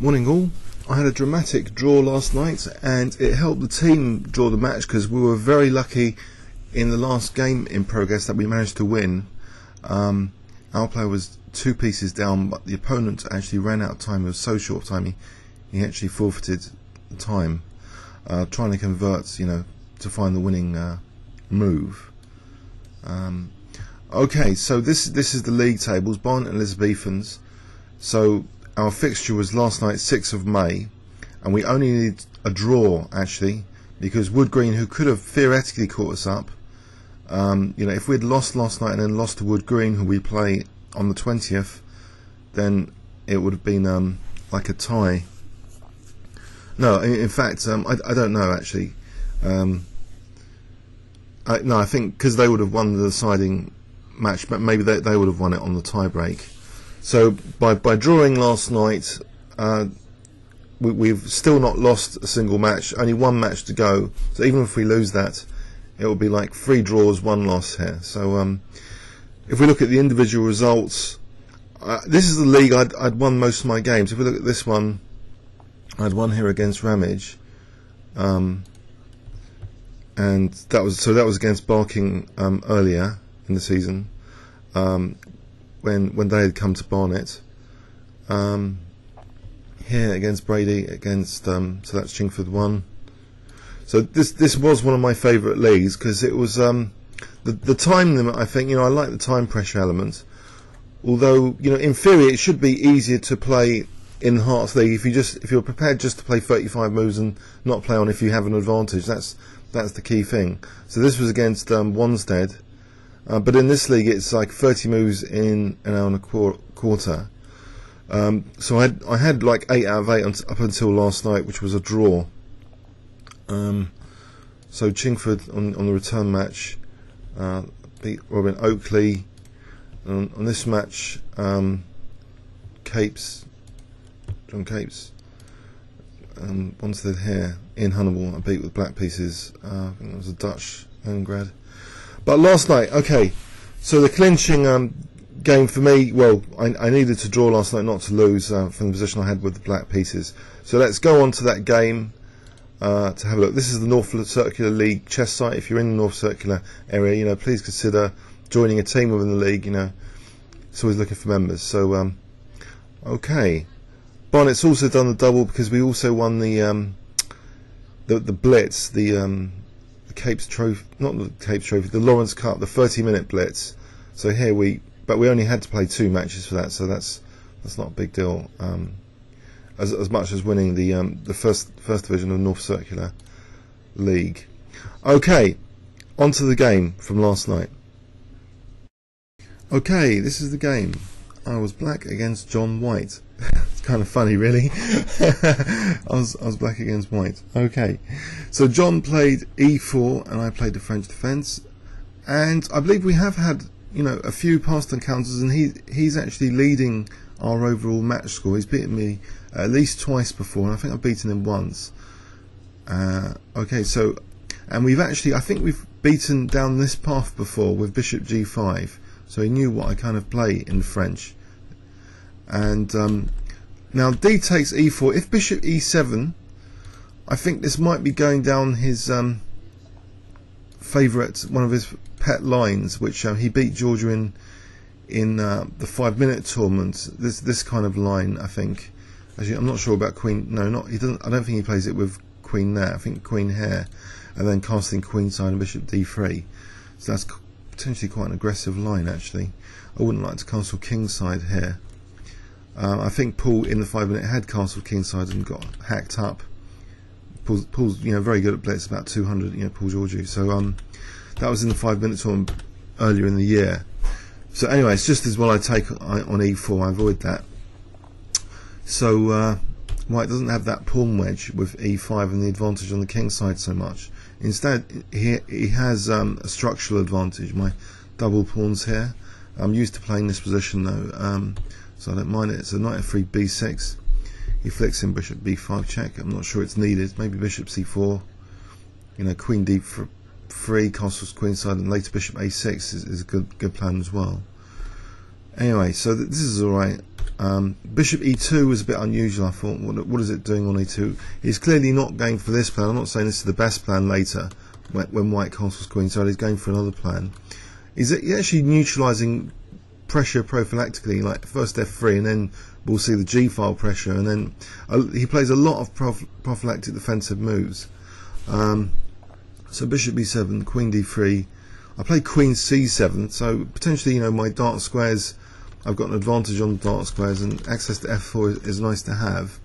Morning all. I had a dramatic draw last night and it helped the team draw the match because we were very lucky in the last game in progress that we managed to win. Our player was 2 pieces down, but the opponent actually ran out of time. It was so short time he actually forfeited the time trying to convert, to find the winning move. Okay, so this is the league tables, Barnet and Elizabethans. So our fixture was last night, 6th of May, and we only needed a draw actually, because Wood Green, who could have theoretically caught us up, if we'd lost last night and then lost to Wood Green, who we play on the 20th, then it would have been like a tie. No, in fact, I don't know actually. No, I think because they would have won the deciding match, but maybe they would have won it on the tie break. So by drawing last night, we've still not lost a single match. Only 1 match to go. So even if we lose that, it will be like 3 draws, 1 loss here. So if we look at the individual results, this is the league I'd won most of my games. If we look at this one, I'd won here against Ramage, and that was against Barking earlier in the season. When they had come to Barnet, here against Brady, against so that's Chingford 1. So this was one of my favourite leagues because it was the time limit. I think I like the time pressure element. Although in theory it should be easier to play in the Hearts League if you're prepared just to play 35 moves and not play on if you have an advantage. That's the key thing. So this was against Wanstead. But in this league it's like 30 moves in an hour and a quarter. So I had like 8 out of 8 up until last night, which was a draw. So Chingford on the return match beat Robin Oakley. On this match, John Capes, Wanstead here in Hannibal, I beat with black pieces. I think that was a Dutch grad. But last night, okay, so the clinching game for me, well, I needed to draw last night not to lose from the position I had with the black pieces. So let's go on to that game to have a look. This is the North Circular League chess site. If you're in the North Circular area, please consider joining a team within the league. It's always looking for members. So, okay. Barnet's also done the double because we also won the Blitz, the Capes Trophy, not the Capes Trophy, the Lawrence Cup, the 30-minute Blitz. So here but we only had to play 2 matches for that, so that's not a big deal. As much as winning the first division of North Circular League. Okay, on to the game from last night. Okay, this is the game. I was black against John White. It's kind of funny, really. I was black against white. Okay, so John played E4 and I played the French defence, and I believe we have had a few past encounters, and he's actually leading our overall match score. He's beaten me at least twice before, and I think I've beaten him once. Okay, so and I think we've beaten down this path before with Bishop G5. So he knew what I kind of play in the French. And now D takes E4. If Bishop E7, I think this might be going down his favourite, one of his pet lines, which he beat Georgia in the 5-minute tournament. This kind of line, I think. Actually, I'm not sure about Queen. No, not he doesn't. I don't think he plays it with Queen there. I think Queen here, and then casting Queenside and Bishop D3. So that's potentially quite an aggressive line actually. I wouldn't like to castle Kingside here. I think Paul in the 5-minute had castled Kingside and got hacked up. Paul's very good at blitz, about 200, Paul Georgiou. So that was in the 5-minute tournament earlier in the year. So anyway, it's just as well I take on E4, I avoid that. So White doesn't have that pawn wedge with E5 and the advantage on the king side so much. Instead, he has a structural advantage. My double pawns here. I'm used to playing this position though, so I don't mind it. It's a Nc3 B6. He flicks in Bishop B5 check. I'm not sure it's needed. Maybe Bishop C4. Queen D3, castles queenside, and later Bishop A6 is a good plan as well. Anyway, so this is all right. Bishop e2 was a bit unusual. I thought, what is it doing on e2? He's clearly not going for this plan. I'm not saying this is the best plan later, when white castles queenside. He's going for another plan. He's actually neutralising pressure prophylactically, like first f3, and then we'll see the g-file pressure, and then he plays a lot of prophylactic defensive moves. So bishop b7, queen d3. I play queen c7, so potentially, my dark squares, I've got an advantage on the dark squares, and access to f4 is nice to have.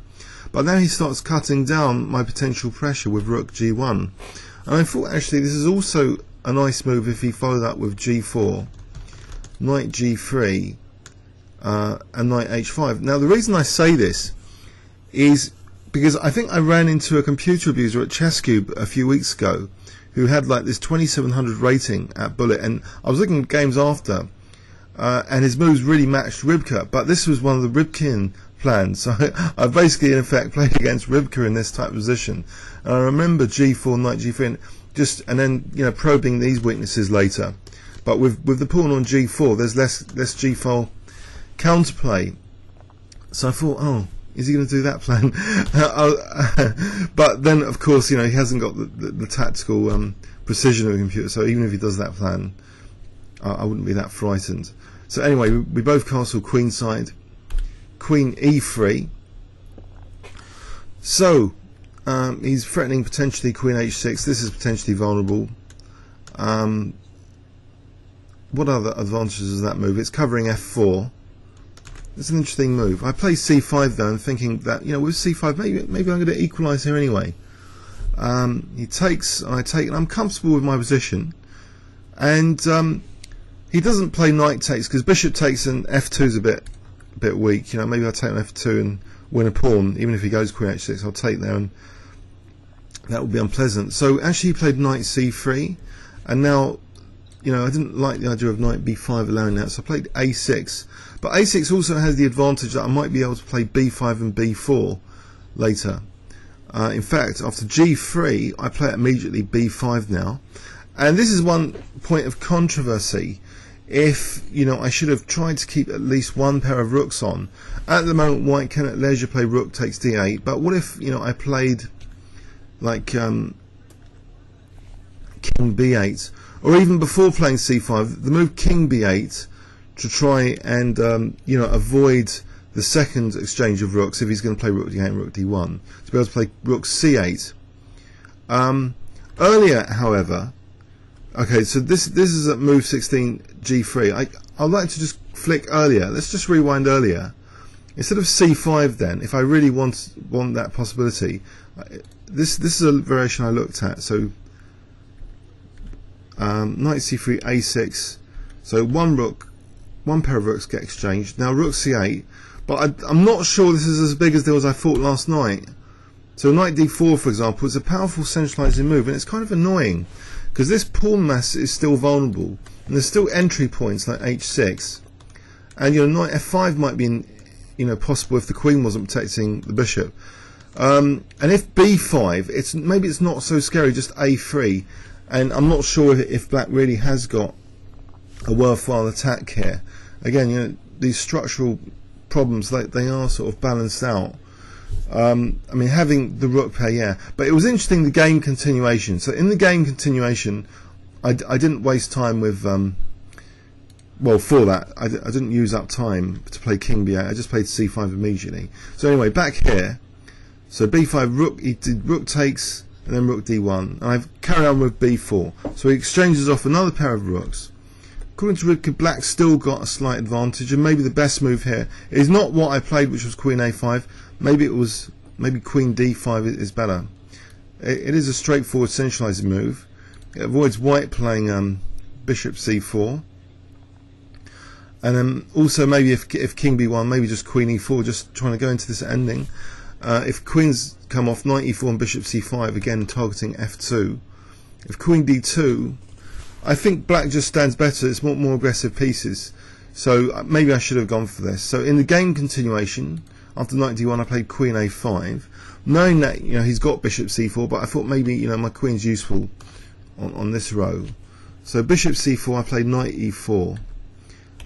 But now he starts cutting down my potential pressure with rook g1. And I thought actually this is also a nice move if he followed up with g4, knight g3, and knight h5. Now the reason I say this is because I think I ran into a computer abuser at ChessCube a few weeks ago who had like this 2700 rating at Bullet, and I was looking at games after, and his moves really matched Rybka, but this was one of the Rybkian plans. So I basically in effect played against Rybka in this type of position, and I remember g4, knight g3, and then probing these weaknesses later. But with the pawn on g4, there's less g-file counterplay. So I thought, oh, is he going to do that plan? But then, of course, he hasn't got the tactical precision of a computer. So even if he does that plan, I wouldn't be that frightened. So anyway, we both castle queenside, queen e3. So he's threatening potentially queen h6. This is potentially vulnerable. What other advantages does that move? It's covering f4. It's an interesting move. I play c5 though, and thinking that with c5 maybe I'm going to equalise here anyway. He takes, and I take, and I'm comfortable with my position. And he doesn't play knight takes because bishop takes and f2 is a bit weak. Maybe I take on f2 and win a pawn. Even if he goes queen h6, I'll take there, and that would be unpleasant. So actually, he played knight c3, and now I didn't like the idea of knight b5 allowing that, so I played a6. But a6 also has the advantage that I might be able to play b5 and b4 later. In fact, after g3, I play immediately b5 now. And this is one point of controversy. If, I should have tried to keep at least one pair of rooks on. At the moment, white can at leisure play rook takes d8. But what if, I played like king b8? Or even before playing c5, the move king b8 to try and avoid the second exchange of rooks if he's going to play rook d8 and rook d1, to be able to play rook c8. Earlier, however, okay, so this is at move 16 g3. I'd like to just flick earlier. Let's just rewind earlier. Instead of c5, then, if I really want that possibility, this is a variation I looked at. So knight c3, a6. So one pair of rooks get exchanged. Now rook c8, but I'm not sure this is as big a deal as I thought last night. So knight d4, for example, is a powerful centralising move, and it's kind of annoying because this pawn mass is still vulnerable, and there's still entry points like h6, and knight f5 might be possible if the queen wasn't protecting the bishop. And if b5, maybe it's not so scary, just a3, and I'm not sure if black really has got a worthwhile attack here. Again, these structural problems, they are sort of balanced out. I mean, having the rook pair, yeah. But it was interesting, the game continuation. So in the game continuation, I didn't waste time with, well, for that, I didn't use up time to play king b8. I just played c5 immediately. So anyway, back here, so b5, rook, he did rook takes, and then rook d1. And I've carried on with b4. So he exchanges off another pair of rooks. According to Rybka, black still got a slight advantage, and maybe the best move here is not what I played, which was queen a5. Maybe queen d5 is better. It is a straightforward centralising move. It avoids white playing bishop c4, and then also maybe if king b1, maybe just queen e4, just trying to go into this ending. If queens come off, knight e4 and bishop c5, again targeting f2. If queen d2, I think black just stands better. It's more aggressive pieces, so maybe I should have gone for this. So in the game continuation, after knight d1, I played queen a5, knowing that he's got bishop c4, but I thought maybe my queen's useful on this row. So bishop c4, I played knight e4.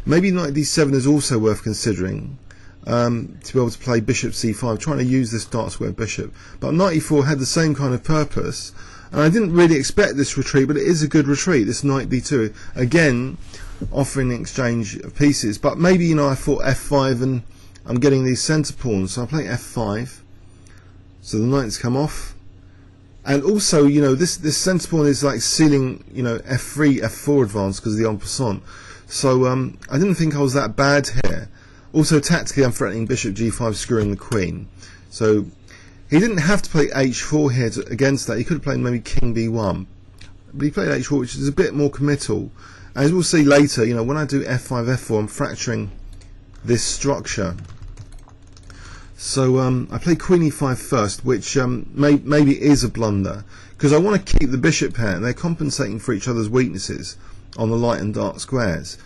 Maybe knight d7 is also worth considering. to be able to play bishop c5, trying to use this dark square bishop. But Knight e4 had the same kind of purpose, and I didn't really expect this retreat, but it is a good retreat, this knight d2, again offering an exchange of pieces. But maybe, you know, I thought f5 and I'm getting these centre pawns, so I'm playing f5, so the knight's come off. And also, you know, this centre pawn is like sealing, you know, f3, f4 advance because of the en passant. So I didn't think I was that bad here. Also, tactically, I'm threatening bishop g5, screwing the queen. So he didn't have to play h4 here against that. He could have played maybe king b1, but he played h4, which is a bit more committal. As we'll see later, you know, when I do f5, f4, I'm fracturing this structure. So I play queen e5 first, which maybe is a blunder, because I want to keep the bishop pair, and they're compensating for each other's weaknesses on the light and dark squares.